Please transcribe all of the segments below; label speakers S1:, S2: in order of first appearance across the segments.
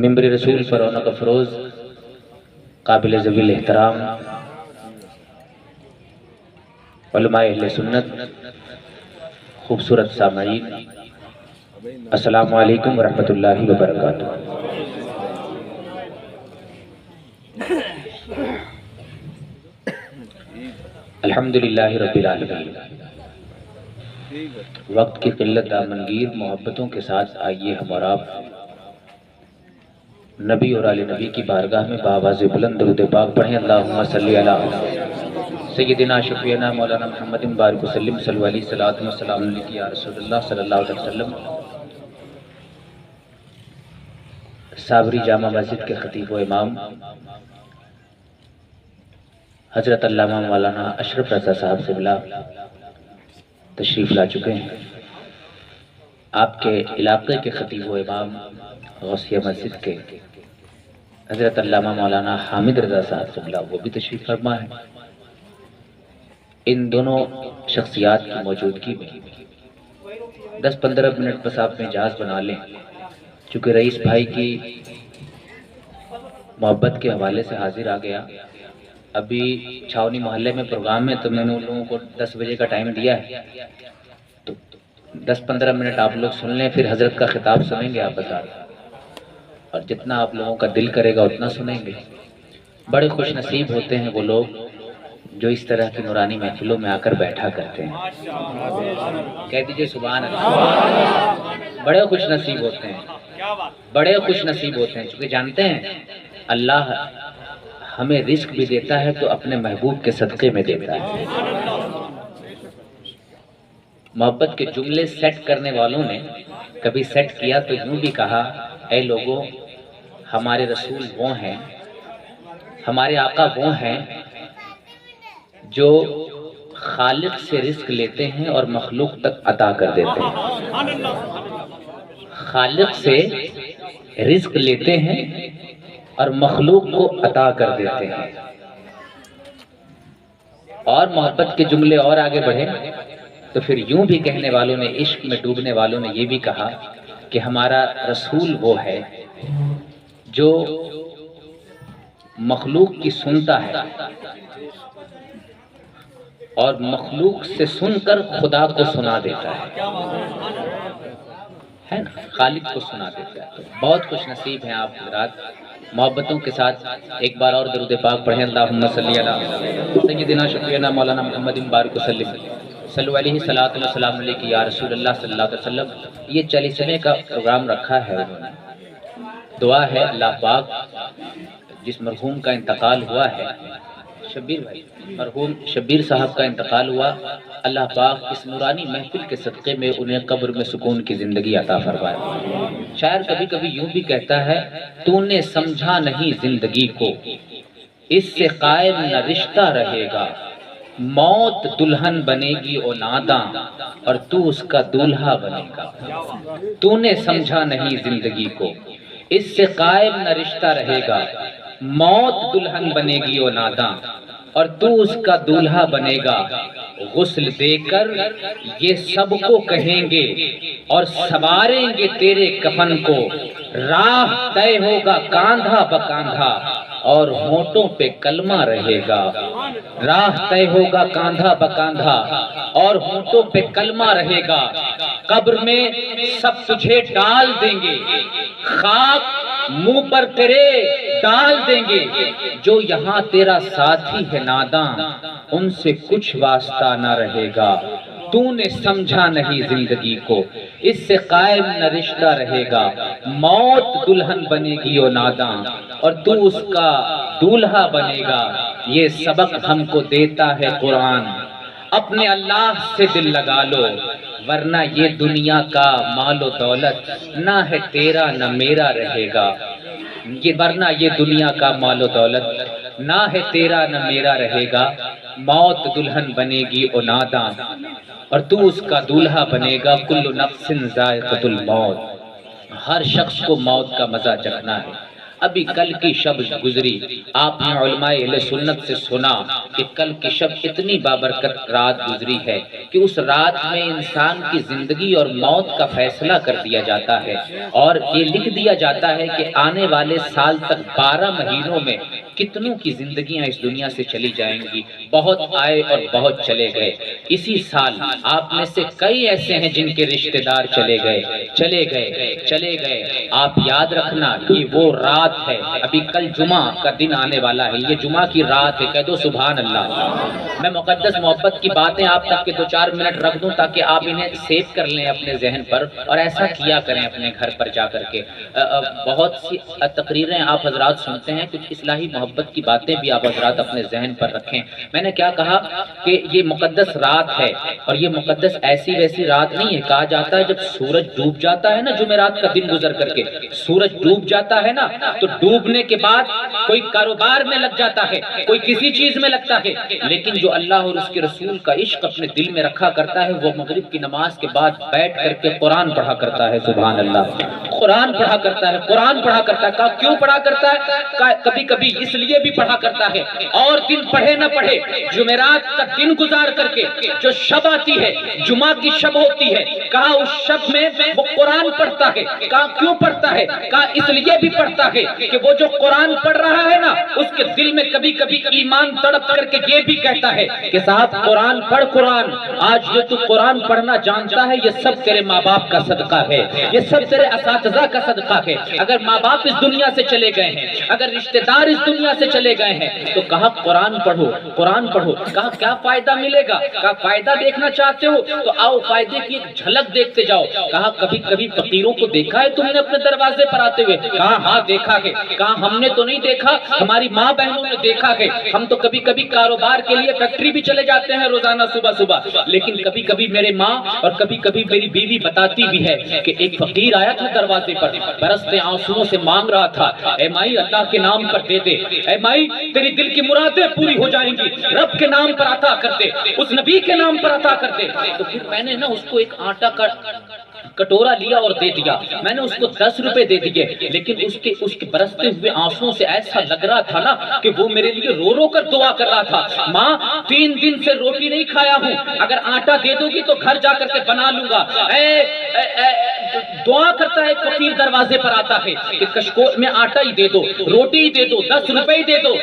S1: ممبر رسول پر رونق افروز قابل ذویل احترام علماء اہل سنت، خوبصورت سامعین، السلام علیکم ورحمۃ اللہ وبرکاتہ۔ الحمدللہ رب العالمین۔ وقت کی قلت دامنگیر محبتوں کے ساتھ آئیے ہم اور آپ نبی اور آل نبی کی بارگاہ میں بآواز بلند درود پاک پڑھیں۔ اللہم صلی علی سیدنا شفیعنا مولانا محمد بارک وسلم صلی علیہ الصلوۃ والسلام علیک یا رسول اللہ صلی اللہ علیہ وسلم۔ صابری جامع مسجد کے خطیب و امام حضرت علامہ مولانا اشرف رضا صاحب قبلہ تشریف لا چکے ہیں۔ آپ کے علاقے کے خطیب و امام غوثیہ مسجد کے حضرت علامہ مولانا حامد رضا صاحب قبلہ وہ بھی تشریف فرما ہے۔ ان دونوں شخصیات کی موجودگی میں 10-15 منٹ بس آپ میں اجازت بنا لیں، چونکہ رئیس بھائی کی محبت کے حوالے سے حاضر آ گیا۔ ابھی چھاونی محلے میں پروگرام ہے تو میں نے ان لوگوں کو 10 بجے کا ٹائم دیا ہے، تو 10-15 منٹ آپ لوگ سن لیں، پھر حضرت کا خطاب سنیں گے آپ بتا رہے، اور جتنا آپ لوگوں کا دل کرے گا اتنا سنیں گے۔ بڑے خوش نصیب ہوتے ہیں وہ لوگ جو اس طرح کی نورانی محفلوں میں آ کر بیٹھا کرتے ہیں۔ کہہ دیجئے سبحان اللہ۔ بڑے خوش نصیب ہوتے ہیں، بڑے خوش نصیب ہوتے ہیں، چونکہ جانتے ہیں اللہ ہمیں رزق بھی دیتا ہے تو اپنے محبوب کے صدقے میں دیتا ہے۔ محبت کے جملے سیٹ کرنے والوں نے کبھی سیٹ کیا تو یوں بھی کہا، اے لوگوں، ہمارے رسول وہ ہیں، ہمارے آقا وہ ہیں جو خالق سے رزق لیتے ہیں اور مخلوق تک عطا کر دیتے ہیں۔ خالق سے رزق لیتے ہیں اور مخلوق کو عطا کر دیتے ہیں۔ اور محبت کے جملے اور آگے بڑھے تو پھر یوں بھی کہنے والوں نے، عشق میں ڈوبنے والوں نے یہ بھی کہا کہ ہمارا رسول وہ ہے جو مخلوق کی سنتا ہے اور مخلوق سے سن کر خدا کو سنا دیتا ہے نا، خالق کو سنا دیتا ہے۔ تو بہت خوش نصیب ہیں آپ حضرات۔ محبتوں کے ساتھ ایک بار اور درود پاک پڑھیں۔ اللہم صلی علی سیدنا شفیعنا مولانا محمد بارک وسلم صلی علیہ الصلوۃ والسلام علیک یا رسول اللہ صلی اللہ علیہ وسلم۔ یہ چلیسنے کا پروگرام رکھا ہے انہوں نے۔ دعا ہے اللہ پاک جس مرحوم کا انتقال ہوا ہے، شبیر بھائی، مرحوم شبیر صاحب کا انتقال ہوا، اللہ پاک اس نورانی محفل کے صدقے میں انہیں قبر میں سکون کی زندگی عطا فرمائے۔ شاعر کبھی کبھی یوں بھی کہتا ہے، تو نے سمجھا نہیں زندگی کو، اس سے قائم نہ رشتہ رہے گا، موت دلہن بنے گی او ناداں اور تو اس کا دولہا بنے گا۔ تو نے سمجھا نہیں زندگی کو، اس سے قائم نہ رشتہ رہے گا، موت دلہن بنے گی او ناداں اور تو اس کا دولہا بنے گا۔ غسل دے کر یہ سب کو کہیں گے اور سواریں گے تیرے کفن کو، راہ طے ہوگا کاندھا بکاندھا اور ہونٹوں پہ کلمہ رہے گا۔ راہ طے ہوگا کاندھا بکاندھا اور ہونٹوں پہ کلمہ رہے گا۔ قبر میں سب تجھے ڈال دیں گے، خاک منہ پر تیرے ڈال دیں گے، جو یہاں تیرا ساتھی ہے ناداں ان سے کچھ واسطہ نہ رہے گا۔ تو نے سمجھا نہیں زندگی کو، اس سے قائم نہ رشتہ رہے گا، موت دلہن بنے گی او ناداں اور تو اس کا دولہا بنے گا۔ یہ سبق ہم کو دیتا ہے قرآن، اپنے اللہ سے دل لگا لو، ورنہ یہ دنیا کا مال و دولت نہ ہے تیرا نہ میرا رہے گا۔ ورنہ یہ دنیا کا مال و دولت نہ ہے تیرا نہ میرا رہے گا، موت دلہن بنے گی او ناداں اور تو اس کا دولہا بنے گا۔ کل نفس ذائقۃ الموت، ہر شخص کو موت کا مزہ چکھنا ہے۔ ابھی کل کی شب گزری، آپ نے علماء اہل سنت سے سنا کہ کل کی شب اتنی بابرکت رات گزری ہے کہ اس رات میں انسان کی زندگی اور موت کا فیصلہ کر دیا جاتا ہے، اور یہ لکھ دیا جاتا ہے کہ آنے والے سال تک 12 مہینوں میں کتنوں کی زندگیاں اس دنیا سے چلی جائیں گی، بہت آئے اور بہت چلے گئے۔ اسی سال آپ میں سے کئی ایسے ہیں جن کے رشتہ دار چلے گئے۔ آپ یاد رکھنا یہ وہ رات ہے، ابھی کل جمعہ کا دن آنے والا ہے، یہ جمعہ کی رات ہے، کہہ دو سبحان اللہ۔ میں مقدس محبت کی باتیں آپ تک کے 2-4 منٹ رکھ دوں تاکہ آپ انہیں سیو کر لیں اپنے ذہن پر، اور ایسا کیا کریں اپنے گھر پر جا کر کے۔ بہت سی تقریریں آپ حضرات سنتے ہیں، کچھ اصلاحی محبت کی باتیں بھی آپ حضرات اپنے ذہن پر رکھیں۔ میں نے کیا کہا کہ یہ مقدس رات ہے، اور یہ مقدس ایسی ویسی رات نہیں ہے۔ کہا جاتا ہے جب سورج ڈوب جاتا ہے نا، جمعرات کا دن گزر کر کے سورج ڈوب جاتا ہے نا، تو ڈوبنے کے بعد کوئی کاروبار میں لگ جاتا ہے، کوئی کسی چیز میں لگتا ہے، لیکن جو اللہ اور اس کے رسول کا عشق اپنے دل میں رکھا کرتا ہے وہ مغرب کی نماز کے بعد بیٹھ کر کے قرآن پڑھا کرتا ہے۔ سبحان اللہ، قرآن پڑھا کرتا ہے، قرآن پڑھا کرتا ہے۔ کہا کیوں پڑھا کرتا ہے؟ کبھی کبھی اس لیے بھی پڑھا کرتا ہے، اور دن پڑھے نہ پڑھے جمعرات کا دن گزار کر کے جو شب آتی ہے، جمعہ کی شب ہوتی ہے، کہا اس شب میں وہ قرآن پڑھتا ہے۔ کہا کیوں پڑھتا ہے؟ کہا اس لیے بھی پڑھتا ہے کہ وہ جو قرآن پڑھ رہا ہے نا، اس کے دل میں کبھی کبھی ایمان تڑپ کر کے یہ بھی کہتا ہے کہ صاحب قرآن پڑھ، قرآن آج جو تو قرآن پڑھنا جانتا ہے یہ سب تیرے ماں باپ کا صدقہ ہے، یہ سب تیرے اساتذہ کا صدقہ ہے۔ اگر ماں باپ اس دنیا سے چلے گئے ہیں، اگر رشتہ دار اس دنیا سے چلے گئے ہیں، تو کہا قرآن پڑھو، قرآن پڑھو۔ کہا کیا فائدہ ملے گا؟ کہا فائدہ دیکھنا چاہتے ہو تو آؤ فائدے کی ایک جھلک دیکھتے جاؤ۔ کہا کبھی کبھی فقیروں کو دیکھا ہے تم نے اپنے دروازے پر آتے ہوئے؟ کہا ہاں دیکھا ہے۔ کہا ہم نے تو نہیں دیکھا، ہماری ماں بہنوں نے دیکھا ہے۔ ہم تو کبھی کبھی کاروبار کے لیے فیکٹری بھی چلے جاتے ہیں روزانہ صبح صبح، لیکن کبھی کبھی میرے ماں اور کبھی کبھی میری بیوی بتاتی بھی ہے کہ ایک فقیر آیا تھا دروازے پر، برستے آنسوؤں سے مانگ رہا تھا، اے مائی اللہ کے نام پر دے دے، اے مائی تیری دل کی مرادیں پوری ہو جائیں گی، رب کے نام پر عطا کرتے، اس نبی کے نام پر عطا کرتے۔ تو پھر میں نے نا اس کو ایک آٹا کا کٹورا لیا اور دے دیا، میں نے اس کو 10 روپے دے دیے، لیکن اس کے برستے ہوئے آنسوؤں سے ایسا لگ رہا تھا نا کہ وہ میرے لیے رو رو کر دعا کر رہا تھا، ماں 3 دن سے روٹی نہیں کھایا ہوں، اگر آٹا دے دو گی تو گھر جا کر کے بنا لوں گا۔ دعا کرتا ہے فقیر دروازے پر آتا ہے کہ کشکول میں آٹا ہی دے دو، روٹی ہی دے دو، 10 روپے ہی دے دو۔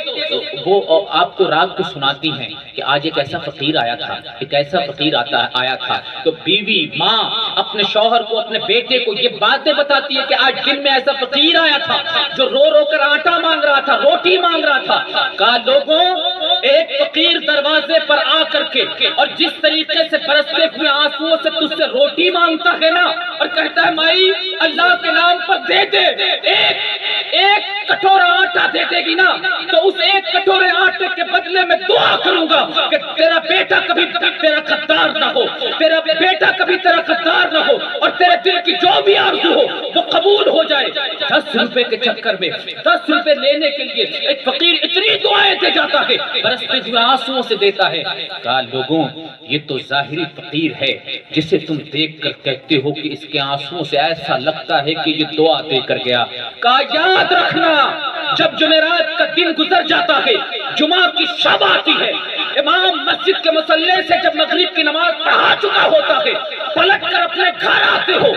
S1: وہ آپ کو رات کو سناتی ہیں کہ آج ایک ایسا فقیر آیا تھا، ایک ایسا فقیر آیا تھا۔ تو بیوی ماں اپنے شوہر کو، اپنے بیٹے کو یہ باتیں بتاتی ہے کہ آج دن میں ایسا فقیر آیا تھا جو رو رو کر آٹا مانگ رہا تھا، روٹی مانگ رہا تھا۔ کہا لوگوں، ایک فقیر دروازے پر آ کر کے اور جس طریقے سے برستے ہوئے آنسوؤں سے تجھ سے روٹی مانگتا ہے نا، اور کہتا ہے مائی اللہ کے نام پر دے دے، ایک کٹورا آٹا دے دے گی نا، تو اس ایک کٹورے آٹے کے بدلے میں دعا کروں گا کہ تیرا بیٹا کبھی تیرا غدار نہ ہو، تیرا بیٹا کبھی تیرا غدار نہ ہو، اور تیرے دل کی جو بھی آرزو ہو وہ قبول ہو جائے۔ 10 روپے کے چکر میں 10 روپے لینے کے لیے ایک فقیر اتنی دعائیں دے جاتا ہے، برستے ہوئے آنسوؤں سے دیتا ہے۔ کہا لوگوں، یہ تو ظاہری فقیر ہے جسے تم دیکھ کر کہتے ہو کہ اس کے آنسوؤں سے ایسا لگتا ہے کہ یہ دعا دے کر گیا۔ کہا یاد رکھنا، جب جمعرات کا دن گزر جاتا ہے، جمعہ کی شب آتی ہے، امام مسجد کے مصلی سے جب مغرب کی نماز پڑھا چکا ہوتا ہے، پلٹ کر اپنے گھر آتے ہو۔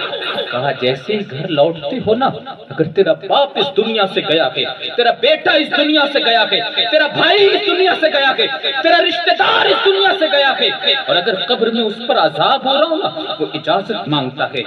S1: کہا جیسے ہی گھر لوٹتے ہو نا، اگر تیرا باپ اس دنیا سے گیا ہے، تیرا بیٹا اس دنیا سے گیا ہے، تیرا بھائی اس دنیا سے گیا ہے، تیرا رشتہ دار اس دنیا سے گیا ہے، اور اگر قبر میں اس پر عذاب ہو رہا ہوں نا، وہ اجازت مانگتا ہے،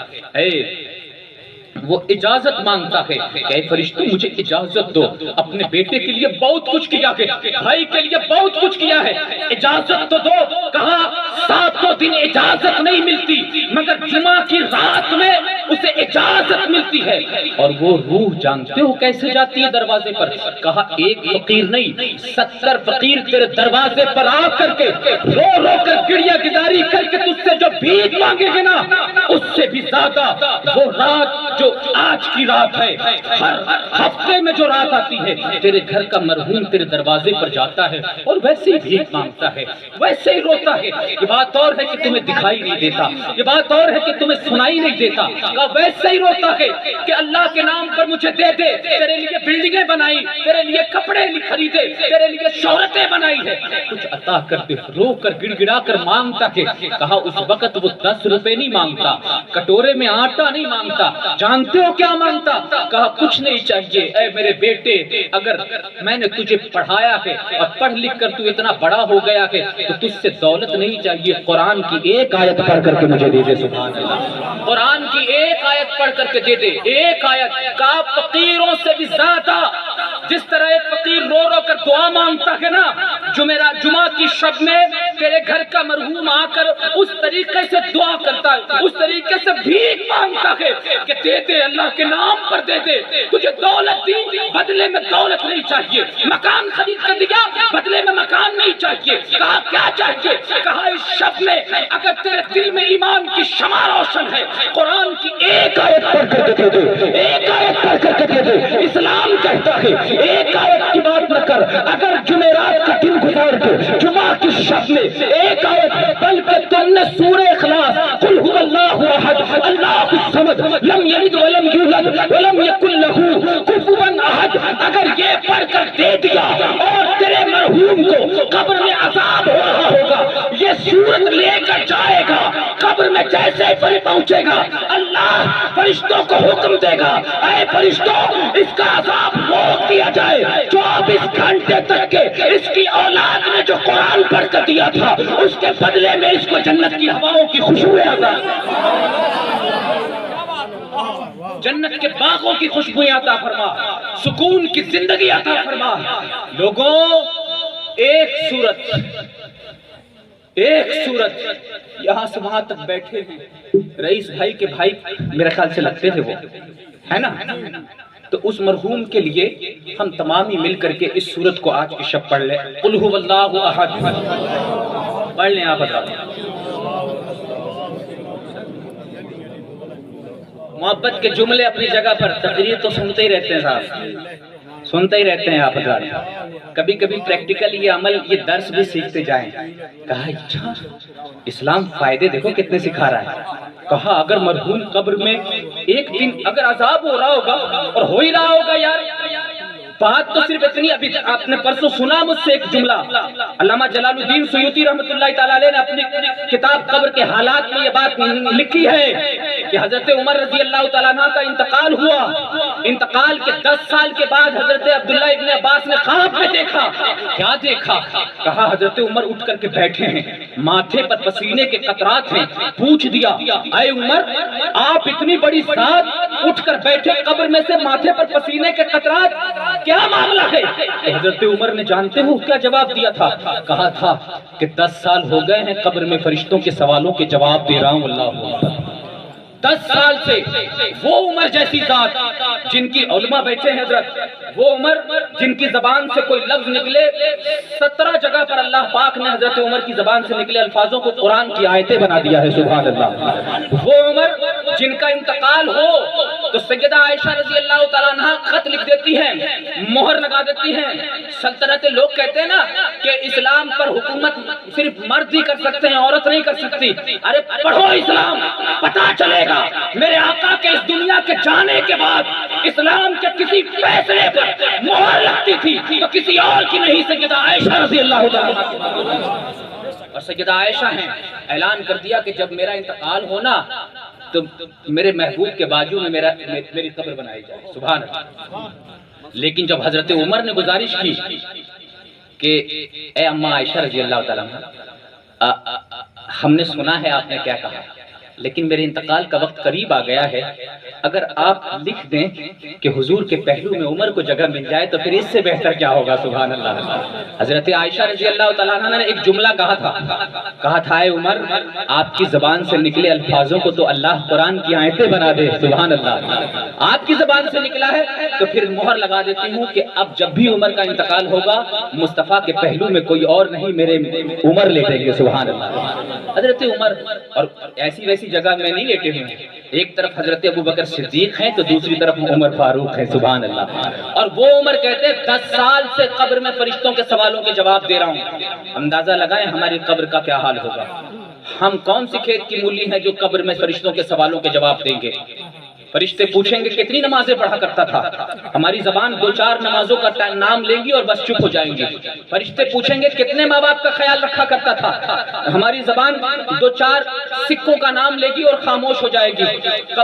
S1: وہ اجازت مانگتا ہے کہ اے فرشتوں مجھے اجازت دو، اپنے بیٹے کے لیے بہت کچھ کیا ہے، بھائی کے لیے بہت کچھ کیا ہے، اجازت تو دو۔ کہا 7 دن اجازت نہیں ملتی، مگر جمعہ کی رات میں اسے اجازت ملتی ہے، اور وہ روح جانتے ہو کیسے جاتی ہے دروازے پر؟ کہا ایک فقیر نہیں، 70 فقیر تیرے دروازے پر آ کر کے رو رو کر گڑیا گزاری کر کے تجھ سے جو بھیک مانگے گے نا، اس سے بھی زیادہ وہ رات جو آج کی رات ہے، ہر ہفتے میں جو رات آتی ہے، تیرے گھر کا مرحوم تیرے دروازے پر جاتا ہے اور ویسے ہی بھیک مانگتا ہے، ویسے ہی روتا ہے۔ یہ بات اور ہے کہ تمہیں دکھائی نہیں دیتا، یہ بات اور ہے کہ تمہیں سنائی نہیں دیتا۔ کہا ویسے ہی روتا ہے کہ اللہ کے نام پر مجھے دے دے، تیرے لیے بلڈنگیں بنائی، تیرے لیے کپڑے خریدے، تیرے لیے شہرتیں بنائی ہے، کچھ عطا کر دے۔ رو کر گڑ گڑا کر مانگتا ہے۔ کہا اس وقت وہ 10 روپے نہیں مانگتا، کٹورے میں آٹا نہیں مانگتا، جانتے ہو کیا مانگتا؟ کہا کچھ نہیں چاہیے اے میرے بیٹے، اگر میں نے تجھے پڑھایا ہے اور پڑھ لکھ کر تو اتنا بڑا ہو گیا ہے تو تجھ سے دولت نہیں چاہیے، قرآن کی ایک آیت پڑھ کر کے مجھے دے دے۔ سبحان اللہ، قرآن کی ایک آیت پڑھ کر کے دے دے، ایک آیت۔ کہا فقیروں سے بھی زیادہ، جس طرح ایک فقیر رو رو کر دعا مانگتا ہے نا، جمعہ کی شب میں تیرے گھر کا مرحوم آ کر اس طریقے سے دعا کرتا ہے، اس طریقے سے بھیک مانگتا ہے کہ دے دے، اللہ کے نام پر دے دے، تجھے دولت دی بدلے میں دولت نہیں چاہیے، مکان خرید کر دیا بدلے میں مکان نہیں چاہیے۔ کہا کیا چاہیے؟ کہا اس شب میں اگر تیرے دل میں ایمان کی شمع روشن ہے، قرآن کی ایک آیت پڑھ کر کے دے دے، ایک آیت پڑھ کر کے دے دے۔ اسلام کہتا ہے ایک آیت کی بات نہ کر، اگر جمعرات کا دن گزار کے جمعہ کی شب میں ایک آیت، بلکہ تم نے سورہ اخلاص قل هو اللہ احد اللہ الصمد لم یلد ولم یولد ولم یکن لہ کفوا احد، اگر یہ پڑھ کر دے دیا اور تیرے مرحوم کو قبر میں عذاب ہو رہا ہوگا، یہ سورت لے کر جائے گا، قبر میں جیسے ہی پہنچے گا اللہ فرشتوں کو حکم دے گا اے فرشتوں اس کا عذاب روک دیا جائے، 24 گھنٹے تک کے اس کی اولاد نے جو قرآن پڑھ کر دیا تھا اس کے بدلے میں اس کو جنت کی ہواؤں کی خوشبوئیں عطا، جنت کے باغوں کی خوشبوئیں عطا فرما، سکون کی زندگی عطا فرما۔ لوگوں ایک صورت یہاں سے وہاں تک بیٹھے ہیں، رئیس بھائی کے بھائی میرے خیال سے لگتے تھے وہ، ہے نا؟ تو اس مرحوم کے لیے ہم تمام ہی مل کر کے اس سورت کو آج کی شب پڑھ لیں، قل هو اللہ احد، پڑھ لیں آپ بتا دیں۔ محبت کے جملے اپنی جگہ پر، تقریر تو سنتے ہی رہتے ہیں صاحب، سنتے ہی رہتے ہیں آپ حضرات، کبھی کبھی پریکٹیکل یہ عمل یہ درس بھی سیکھتے جائیں۔ کہا اچھا اسلام فائدے دیکھو کتنے سکھا رہا ہے۔ کہا اگر مرحوم قبر میں ایک دن اگر عذاب ہو رہا ہوگا اور ہو ہی رہا ہوگا یار، بات تو صرف اتنی، ابھی آپ نے پرسوں سنا مجھ سے ایک جملہ، علامہ جلال الدین سیوطی رحمۃ اللہ تعالیٰ علیہ نے اپنی کتاب قبر کے حالات میں یہ بات لکھی ہے کہ حضرت عمر رضی اللہ تعالیٰ عنہ کا انتقال ہوا، انتقال کے 10 سال کے بعد حضرت عبداللہ ابن عباس نے خواب میں دیکھا۔ کیا دیکھا؟ کہا حضرت عمر اٹھ کر کے بیٹھے ہیں، ماتھے پر پسینے کے قطرات ہیں، پوچھ دیا اے عمر آپ اتنی بڑی ذات اٹھ کر بیٹھے، قبر میں سے ماتھے پر پسینے کے قطرات، کیا معاملہ ہے؟ حضرت عمر نے جانتے ہو کیا جواب دیا تھا؟ کہا تھا کہ 10 سال ہو گئے ہیں قبر میں فرشتوں کے سوالوں کے جواب دے رہا ہوں۔ اللہ 10 سال سے وہ عمر جیسی ذات جن کی علماء بیٹھے ہیں حضرت، وہ عمر جن کی زبان سے کوئی لفظ نکلے 17 جگہ پر اللہ پاک نے حضرت عمر کی زبان سے نکلے الفاظوں کو قرآن کی آیتیں بنا دیا ہے، سبحان اللہ۔ وہ عمر جن کا انتقال ہو تو سیدہ عائشہ رضی اللہ تعالیٰ عنہ خط لکھ دیتی ہیں، مہر لگا دیتی ہیں۔ سلطنت لوگ کہتے ہیں نا کہ اسلام پر حکومت صرف مرد ہی کر سکتے ہیں، عورت نہیں کر سکتی۔ ارے پڑھو اسلام، پتہ چلے گا میرے آقا کے اس دنیا کے جانے کے بعد اسلام کے کسی فیصلے پر مہر لگتی تھی تو کسی اور کی نہیں، سیدہ عائشہ رضی اللہ تعالیٰ عنہ۔ اور سیدہ عائشہ ہیں اعلان کر دیا کہ جب میرا انتقال ہونا تو میرے محبوب کے بازو میں میری قبر بنائی جائے، سبحان اللہ۔ لیکن جب حضرت عمر نے گزارش کی کہ اے اماں عائشہ رضی اللہ تعالیٰ عنہ، ہم نے سنا ہے آپ نے کیا کہا، لیکن میرے انتقال کا وقت قریب آ گیا ہے، اگر آپ لکھ دیں کہ حضور کے پہلو میں عمر کو جگہ مل جائے تو پھر اس سے بہتر کیا ہوگا، سبحان اللہ۔ حضرت عائشہ رضی اللہ تعالیٰ عنہ نے ایک جملہ کہا تھا اے عمر آپ کی زبان سے نکلے الفاظوں کو تو اللہ قرآن کی آیتیں بنا دے، سبحان اللہ۔ آپ کی زبان سے نکلا ہے تو پھر مہر لگا دیتی ہوں کہ اب جب بھی عمر کا انتقال ہوگا مصطفیٰ کے پہلو میں کوئی اور نہیں، میرے عمر لے لیں گے، سبحان اللہ۔ حضرت عمر اور ایسی ویسی جگہ میں نہیں لیٹے ہوئے ہیں، ایک طرف حضرت ابوبکر صدیق ہیں تو دوسری طرف عمر فاروق ہیں، سبحان اللہ۔ اور وہ عمر کہتے ہیں 10 سال سے قبر میں فرشتوں کے سوالوں کے جواب دے رہا ہوں، اندازہ لگائیں ہماری قبر کا کیا حال ہوگا، ہم کون سی کھیت کی مولی ہیں جو قبر میں فرشتوں کے سوالوں کے جواب دیں گے؟ فرشتے پوچھیں گے کتنی نمازیں پڑھا کرتا تھا، ہماری زبان 2-4 نمازوں کا نام لیں گی اور بس چپ ہو جائیں گے۔ فرشتے پوچھیں گے کتنے ماں باپ کا خیال رکھا کرتا تھا، ہماری زبان 2-4 سکوں کا نام لے گی اور خاموش ہو جائے گی۔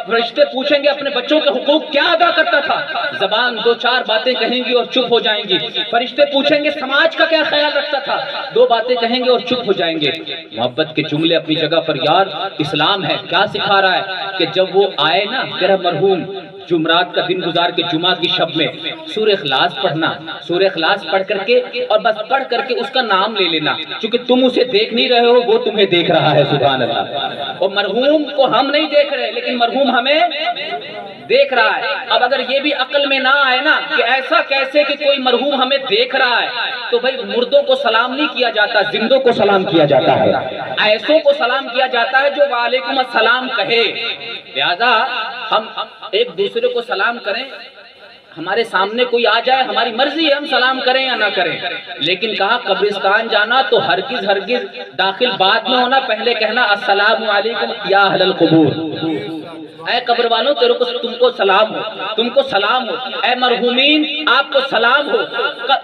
S1: فرشتے پوچھیں گے اپنے بچوں کے حقوق کیا ادا کرتا تھا، زبان 2-4 باتیں کہیں گی اور چپ ہو جائیں گی۔ فرشتے پوچھیں گے سماج کا کیا خیال رکھتا تھا، 2 باتیں کہیں گے اور چپ ہو جائیں گے۔ محبت کے جملے اپنی جگہ پر یار اسلام ہے کیا سکھا رہا ہے کہ جب وہ آئے نا تیرا مرحوم جمعرات کا دن گزار کے جمعہ کی شب میں سورہ اخلاص پڑھنا، سورہ اخلاص پڑھ کر کے اور بس پڑھ کر کے اس کا نام لے لینا، چونکہ تم اسے دیکھ نہیں رہے ہو وہ تمہیں دیکھ رہا ہے، سبحان اللہ۔ اور مرحوم کو ہم نہیں دیکھ رہے لیکن مرحوم ہمیں دیکھ رہا ہے۔ اب اگر یہ بھی عقل میں نہ آئے نا کہ ایسا کیسے کہ کوئی مرحوم ہمیں دیکھ رہا ہے، تو بھائی مردوں کو سلام نہیں کیا جاتا، زندوں کو سلام کیا جاتا ہے، ایسوں کو سلام کیا جاتا ہے جو وعلیکم السلام کہے۔ لہذا ہم ایک دوسرے کو سلام کریں، ہمارے سامنے کوئی آ جائے ہماری مرضی ہے ہم سلام کریں یا نہ کریں، لیکن کہا قبرستان جانا تو ہرگز داخل بعد میں ہونا، پہلے کہنا السلام علیکم یا اہل القبور، اے قبر والوں تم کو سلام ہو، تم کو سلام ہو، اے مرحومین آپ کو سلام ہو۔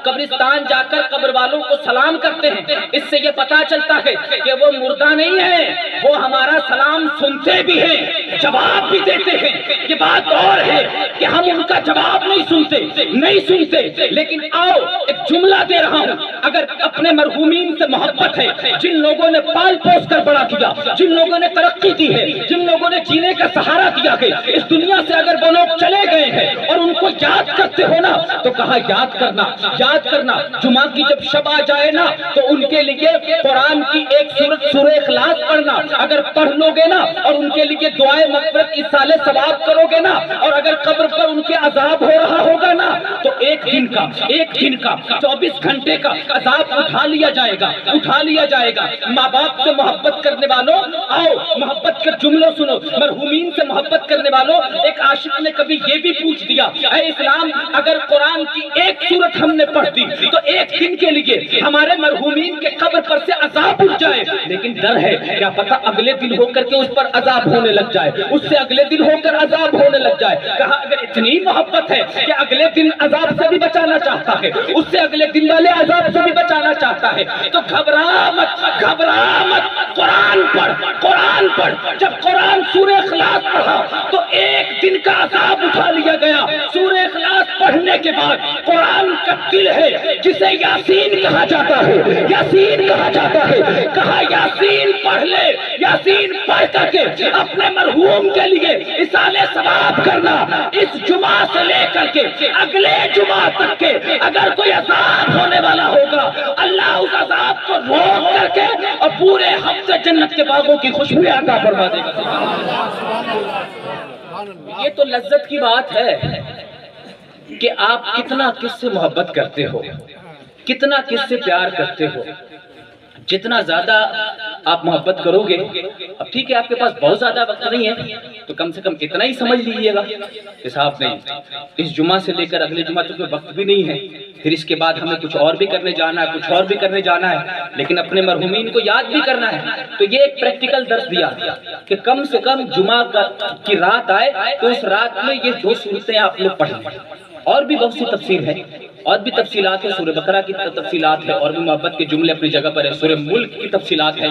S1: قبرستان جا کر قبر والوں کو سلام کرتے ہیں، اس سے یہ پتا چلتا ہے کہ وہ مردہ نہیں ہے، وہ ہمارا سلام سنتے بھی ہیں، جواب بھی دیتے ہیں۔ یہ بات اور ہے کہ ہم ان کا جواب نہیں سنتے، لیکن آؤ ایک جملہ دے رہا ہوں، اگر اپنے مرحومین سے محبت ہے، جن لوگوں نے پال پوس کر بڑا کیا، جن لوگوں نے ترقی کی ہے، جن لوگوں نے جینے کا سہارا دیا ہے، اس دنیا سے اگر وہ لوگ چلے گئے ہیں اور ان کو یاد کرتے ہو نا تو کہا یاد کرنا جمعہ کی جب شب آ جائے نا تو ان کے لیے قرآن کی ایک سورت سورہ اخلاص پڑھنا، اگر پڑھ لو گے نا اور ان کے لیے دعائے مغفرت ایصال ثواب کرو گے نا، اور اگر قبر پر ان کے عذاب ہو رہا ہوگا نا تو ایک دن کا 24 گھنٹے کا عذاب اٹھا لیا جائے گا۔ ماں باپ سے محبت کرنے والوں آؤ محبت کے جملوں سنو، مرحومین سے محبت کرنے والوں، ایک عاشق نے کبھی یہ بھی پوچھ دیا اے اسلام اگر قرآن کی ایک سورت ہم نے پڑھ دی تو ایک دن کے لیے ہمارے مرحومین کے قبر پر سے عذاب اٹھ جائے، لیکن ڈر ہے کیا پتہ اگلے دن ہو کر کے اس پر عذاب ہونے لگ جائے، اس سے اگلے دن ہو کر عذاب ہونے لگ جائے۔ کہا اگر اتنی محبت ہے کہ اگلے دن عذاب سے بھی بچانا چاہتا ہے، اس سے اگلے دن والے عذاب سے بھی بچانا چاہتا ہے تو گھبرا مت، قرآن پڑھ۔ جب قرآن سورہ اخلاص پڑھا تو ایک دن کا عذاب اٹھا لیا گیا۔ سورہ اخلاص پڑھنے کے بعد قرآن کا دل ہے جسے یاسین کہا جاتا ہے، کہا یاسین پڑھ لے، یاسین پڑھ کر کے اپنے مرحوم کے لیے ایصال ثواب کرنا۔ اس جمعہ سے لے کر کے اگلے جمعہ تک کے اگر کوئی عذاب ہونے والا ہوگا اللہ اس عذاب کو روک کر کے اور پورے ہفتے جنت کے باغوں کی خوشبو عطا فرما دے گا۔ یہ تو لذت کی بات ہے کہ آپ کتنا کس سے محبت کرتے ہو، کتنا کس سے پیار کرتے ہو۔ جتنا زیادہ آپ محبت کرو گے، اب ٹھیک ہے آپ کے پاس بہت زیادہ وقت نہیں ہے تو کم سے کم اتنا ہی سمجھ لیجیے گا، حساب نہیں۔ اس جمعہ سے لے کر اگلے جمعہ تک وقت بھی نہیں ہے، پھر اس کے بعد ہمیں کچھ اور بھی کرنے جانا ہے، لیکن اپنے مرحومین کو یاد بھی کرنا ہے۔ تو یہ ایک پریکٹیکل درس دیا کہ کم سے کم جمعہ کی رات آئے تو اس رات میں یہ 2 صورتیں آپ لوگ پڑھیں۔ اور بھی بہت سی تفسیر ہے، اور بھی تفصیلات ہے، سورہ بقرہ کی تفصیلات ہے، اور بھی محبت کے جملے اپنی جگہ پر ہے، سورہ ملک کی تفصیلات ہیں،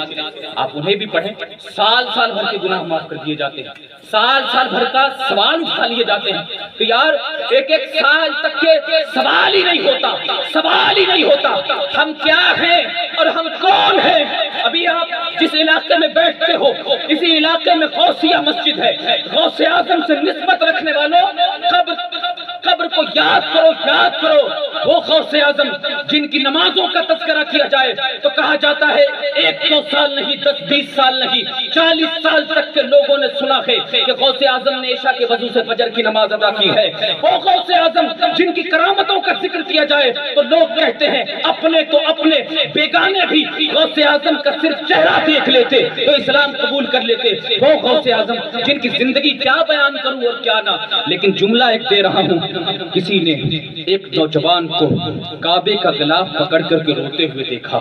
S1: آپ انہیں بھی پڑھیں۔ سال بھر کے گناہ معاف کر دیے جاتے ہیں، سال بھر کا سوال اٹھا لیے جاتے ہیں۔ تو یار ایک سال تک کے سوال ہی نہیں ہوتا ہم کیا ہیں اور ہم کون ہیں۔ ابھی آپ جس علاقے میں بیٹھتے ہو اسی علاقے میں غوثیہ مسجد ہے، غوث اعظم سے نسبت رکھنے والوں قبر کو یاد کرو، وہ غوث اعظم جن کی نمازوں کا تذکرہ کیا جائے تو کہا جاتا ہے 1-2 سال نہیں، 10-20 سال نہیں، 40 سال تک کے لوگوں نے سنا ہے کہ غوث اعظم نے عشاء کے وضو سے فجر کی نماز ادا کی ہے۔ وہ غوث اعظم جن کی کرامتوں کا ذکر کیا جائے تو لوگ کہتے ہیں اپنے تو اپنے بیگانے بھی غوث اعظم کا صرف چہرہ دیکھ لیتے تو اسلام قبول کر لیتے۔ وہ غوث اعظم جن کی زندگی کیا بیان کروں اور کیا نہ، لیکن جملہ ایک دے رہا ہوں، کسی نے ایک نوجوان کو کعبے کا غلاف پکڑ کر کے روتے ہوئے دیکھا،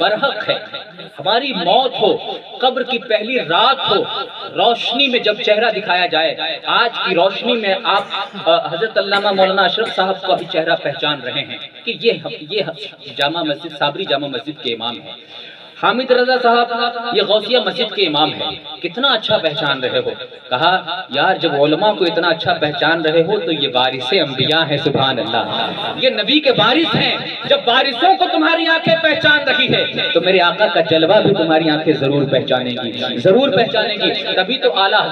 S1: برحق ہے ہماری موت ہو، قبر کی پہلی رات ہو، روشنی میں جب چہرہ دکھایا جائے، آج کی روشنی میں آپ حضرت علامہ مولانا اشرف صاحب کا بھی چہرہ پہچان رہے ہیں کہ یہ جامع مسجد صابری جامع مسجد کے امام ہیں۔ حامد رضا صاحب یہ غوثیہ مسجد کے امام ہیں، کتنا اچھا پہچان رہے ہو۔ کہا یار جب علماء کو اتنا اچھا پہچان رہے ہو تو یہ وارث انبیاء ہیں، سبحان اللہ، یہ نبی کے وارث ہیں۔ جب وارثوں کو تمہاری آنکھیں پہچان رہی ہے تو میرے آقا کا جلوہ بھی تمہاری آنکھیں ضرور پہچانیں گی، ضرور پہچانیں گی۔ تبھی تو اعلیٰ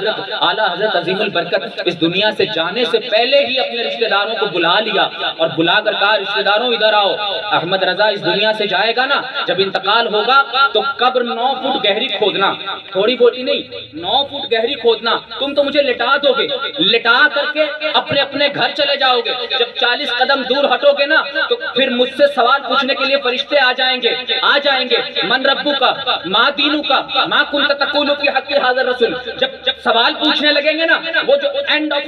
S1: حضرت عظیم البرکت اس دنیا سے جانے سے پہلے ہی اپنے رشتہ داروں کو بلا لیا اور بلا کر کہا رشتہ داروں ادھر آؤ، احمد رضا اس دنیا سے جائے گا نا، جب انتقال ہوگا تو قبر 9 فٹ گہری کھودنا، تھوڑی بوٹی نہیں، 9 فٹ گہری کھودنا، تم تو مجھے لٹا دو گے، لٹا کر کے اپنے اپنے گھر چلے جاؤ گے، جب 40 قدم دور ہٹو گے نا تو پھر مجھ سے سوال پوچھنے کے لیے فرشتے آ جائیں گے، من ربو کا، ما دینو کا، ما کنت تقول فی حق حاضر رسول، جب سوال پوچھنے لگیں گے نا، وہ جو اینڈ آف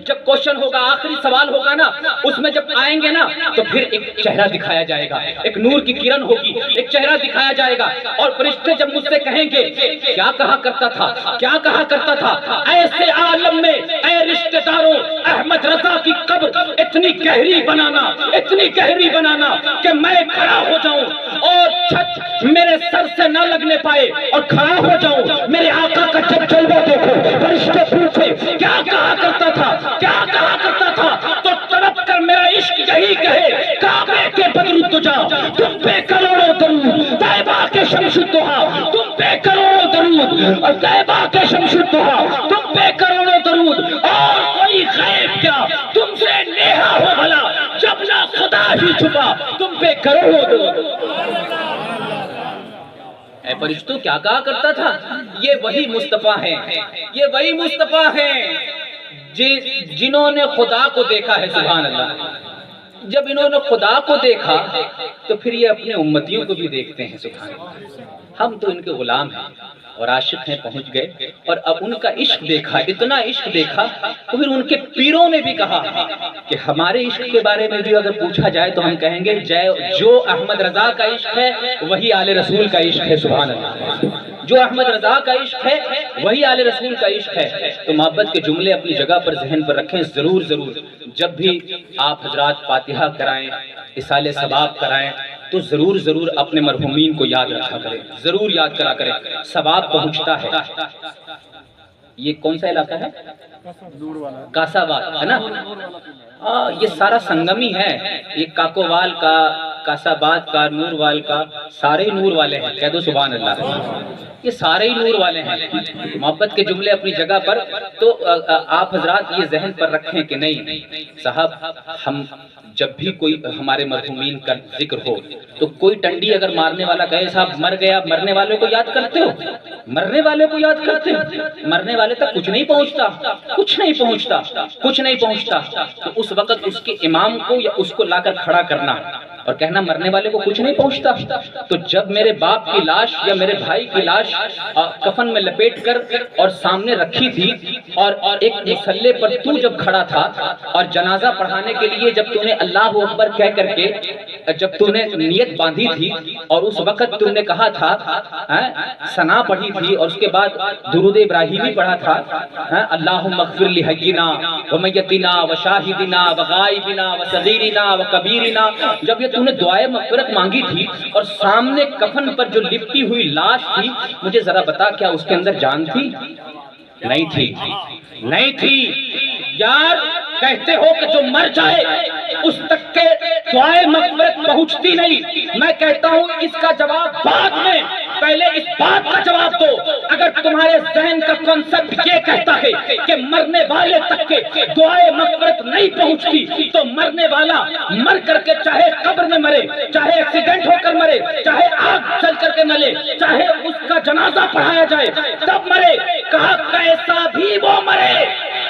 S1: جب کوشچن ہوگا، آخری سوال ہوگا نا، اس میں جب آئیں گے نا تو پھر ایک چہرہ دکھایا جائے گا، ایک نور کی کرن ہوگی، ایک چہرہ دکھایا جائے گا، اور فرشتے جب مجھ سے کہیں گے کیا کہا کرتا تھا، کیا کہا کرتا تھا، ایسے عالم میں اے رشتہ داروں احمد رضا کی قبر اتنی گہری بنانا کہ میں کھڑا ہو جاؤں اور چھت میرے سر سے نہ لگنے پائے اور کھڑا ہو جاؤں، میرے آقا کا جب جلوہ دیکھو، فرشتے پوچھے کیا کہا کرتا تھا، تو تڑپ کر میرا عشق یہی کہے کعبے کے بدر الدجا تم پہ کروڑوں درود، طیبہ کے شمس الدہا تم پہ کروڑوں درود، اور طیبہ کے شمس الدہا تم پہ کروڑوں درود، اور کوئی غیب کیا تم سے نیہا ہو بھلا، جب نہ خدا ہی چھپا تم پہ کروڑوں درود۔ اے فرشتوں کیا کہا کرتا تھا، یہ وہی مصطفیٰ ہیں جنہوں نے خدا کو دیکھا ہے، سبحان اللہ۔ جب انہوں نے خدا کو دیکھا تو پھر یہ اپنے امتیوں کو بھی دیکھتے ہیں، سبحان اللہ۔ ہم تو ان کے غلام ہیں اور عاشق ہیں، پہنچ گئے، اور اب ان کا عشق دیکھا، اتنا عشق دیکھا، تو پھر ان کے پیروں نے بھی کہا کہ ہمارے عشق کے بارے میں بھی اگر پوچھا جائے تو ہم کہیں گے جو احمد رضا کا عشق ہے وہی آل رسول کا عشق ہے، سبحان اللہ۔ جو احمد رضا کا عشق ہے وہی آل رسول کا عشق ہے۔ تو محبت کے جملے اپنی جگہ پر ذہن پر رکھیں، ضرور جب بھی آپ حضرات فاتحہ کرائیں، اصال ثواب کرائیں تو ضرور اپنے مرحومین کو یاد رکھا کریں، ضرور یاد کرا کریں، ثواب پہنچتا ہے۔ یہ کون سا علاقہ ہے؟ کاساباد ہے نا، یہ سارا سنگمی ہے، یہ کاکووال کا، کاساباد کا، نوروال کا، سارے نور والے ہیں، کہہ دو سبحان اللہ، یہ سارے ہی نور والے ہیں۔ محبت کے جملے اپنی جگہ پر، تو آپ حضرات یہ ذہن پر رکھیں کہ نہیں صاحب، ہم جب بھی کوئی ہمارے مرحومین کا ذکر ہو تو کوئی ٹنڈی اگر مارنے والا کہے صاحب مر گیا، مرنے والے کو یاد کرتے ہو، مرنے والے کو یاد کرتے ہو، مرنے والے تک کچھ نہیں پہنچتا، تو اس وقت اس کے امام کو یا اس کو لا کر کھڑا کرنا اور کہنا مرنے والے کو کچھ نہیں پہنچتا۔ تو جب میرے باپ کی لاش یا میرے بھائی کی لاش کفن میں لپیٹ کر اور سامنے رکھی تھی، اور ایک مسلح پر تو جب کھڑا تھا اور جنازہ پڑھانے کے لیے جب تو نے اللہ اکبر کہہ کر کے جب تو نے نیت باندھی تھی اور اس وقت تو نے کہا تھا، ثنا پڑھی تھی اور اس کے بعد درود ابراہیمی پڑھا تھا، اللہم اغفر لحینا ومیتنا وشاہدنا وغائبنا وصغیرنا وکبیرنا، جب یہ تو نے دعائے مغفرت مانگی تھی اور سامنے کفن پر جو لپٹی ہوئی لاش تھی، مجھے ذرا بتا کیا اس کے اندر جان تھی؟ نہیں تھی یار۔ کہتے ہو کہ جو مر جائے اس تک کے دعائے مغفرت پہنچتی نہیں، میں کہتا ہوں اس کا جواب بعد میں، پہلے اس بات کا جواب دو۔ اگر تمہارے ذہن کا کنسپٹ یہ کہتا ہے کہ مرنے والے تک کے دعائے مغفرت نہیں پہنچتی، تو مرنے والا مر کر کے چاہے قبر میں مرے، چاہے ایکسیڈنٹ ہو کر مرے، چاہے آگ چل کر کے مرے، چاہے اس کا جنازہ پڑھایا جائے تب مرے، کہا کیسا بھی وہ مرے،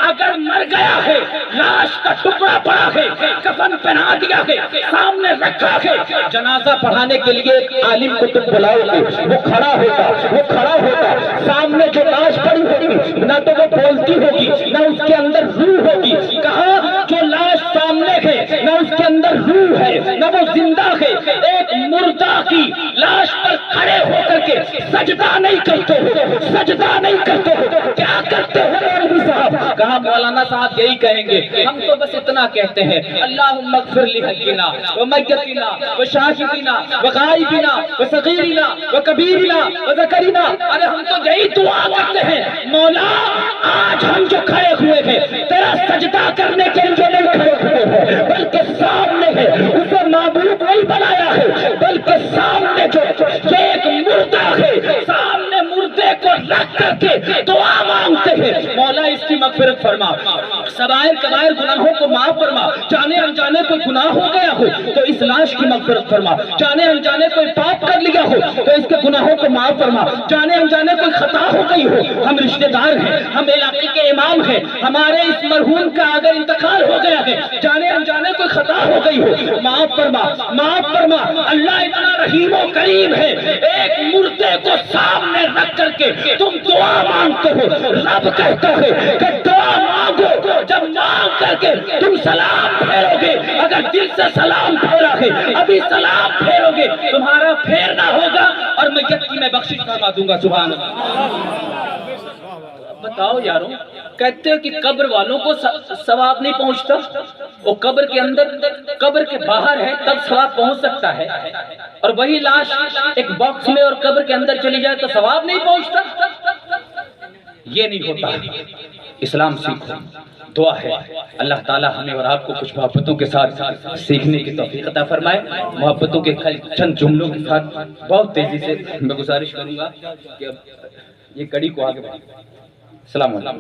S1: اگر مر گیا ہے، لاش کا ٹکڑا پڑا ہے، کفن پہنا دیا ہے، سامنے رکھا ہے، جنازہ پڑھانے کے لیے ایک عالم کو تم بلاؤ گے، وہ کھڑا ہوگا، سامنے جو لاش پڑی ہوگی نہ تو وہ بولتی ہوگی نہ اس کے اندر روح ہوگی، کہا جو لاش سامنے ہے نہ اس کے اندر روح ہے نہ وہ زندہ ہے، ایک مردہ کی لاش پر کھڑے ہو کر کے سجدہ نہیں کرتے ہو، سجدہ نہیں کرتے ہو، کیا کرتے ہو مولوی صاحب؟ کہا مولانا صاحب یہی کہیں گے، ہم تو بس اتنا کہتے ہیں اللہم اغفر لحینا ومیتنا وشاہدنا وغائبنا وصغیرنا وکبیرنا وذکرنا۔ ارے ہم تو یہی دعا کرتے ہیں مولا آج ہم جو کھڑے ہوئے ہیں تیرا سجدہ کرنے کے لیے نہیں کھڑے ہوئے ہیں، بلکہ سامنے ہے، اسے معبود نہیں بنایا ہے، بلکہ سامنے جو یہ ایک مردہ ہے، سامنے مردے کو رکھ کر کے دعا مانگتے ہیں مولا اس کی مغفرت فرما، صغائر کبائر گناہوں کو معاف فرما، جانے انجانے کوئی گناہ ہو گیا ہو تو اس لاش کی مغفرت فرما، جانے انجانے کوئی پاپ کر لیا ہو تو اس کے گناہوں کو معاف فرما، جانے انجانے کوئی خطا ہو گئی ہو، ہم رشتہ دار ہیں، ہم علاقے کے امام ہیں، ہمارے اس مرحوم کا اگر انتقال ہو گیا ہے، جانے انجانے کوئی خطا ہو گئی ہو، معاف فرما، معاف فرما۔ اللہ اتنا رحیم و کریم ہے، ایک مردے کو سامنے رکھ کر کے تم دعا مانگتے ہو، رب کہتا ہے کہ دعا مانگو، جب مانگ کر کے تم سلام پھیرو گے، اگر دل سے سلام پھیرا ہے، ابھی سلام پھیرو گے، تمہارا پھیرنا ہوگا اور میں یقین میں بخشش فرما دوں گا۔ سبحان اللہ۔ بتاؤ یاروں، کہتے ہیں کہ قبر والوں کو ثواب نہیں پہنچتا، وہ قبر کے اندر قبر کے باہر ہے تب ثواب پہنچ سکتا ہے، اور وہی لاش ایک باکس میں اور قبر کے اندر چلی جائے تو ثواب نہیں پہنچتا۔ یہ نہیں ہوتا، اسلام سیکھو، دعا ہے اللہ تعالی ہمیں اور آپ کو کچھ محبتوں کے ساتھ سیکھنے کی توفیق عطا فرمائے۔ محبتوں کے چند جملوں کے ساتھ بہت تیزی سے میں گزارش کروں گا کہ یہ کڑی کو آگے بڑھائیں۔ السلام علیکم۔